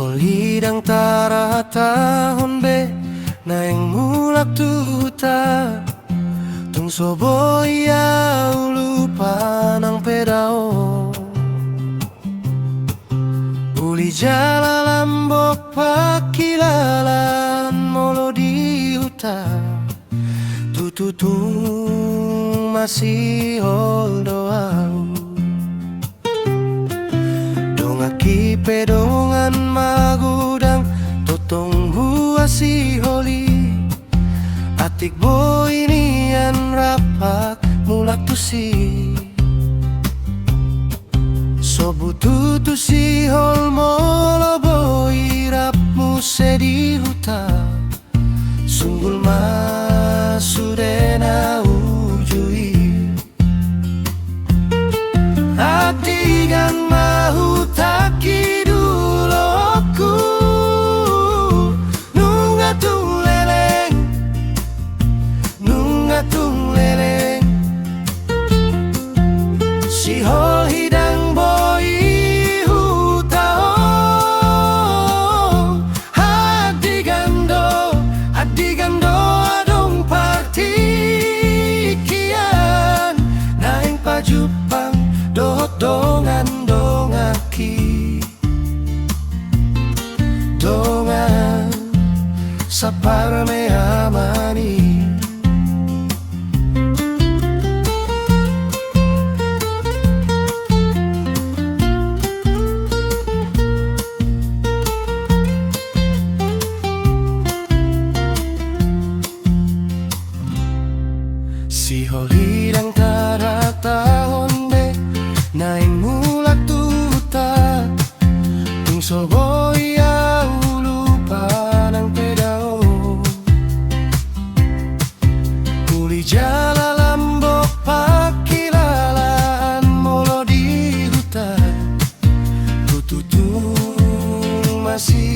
Holidang taratahon be naeng mulak tuta tung sobo ia lupa nang pedao uli jala lambok pakilalan molo di huta tututung masih hol doau dongaki pedongan magudang totong huasi holi atik boy nian rapak mulak tusi sobutu tusi hol molo boy rap muse di huta sunggul masudena ujui atigan mahu taki duloku nunga tung leleng si hol hidang boy hutao adigando adong partikian naing pajupang dohot dongan dongaki dongan saparme amani si holidang taratahon be naing mulak tuta tung sobo ia lupa nang pedao uli jala lambok pakilalan molo di huta tututung masih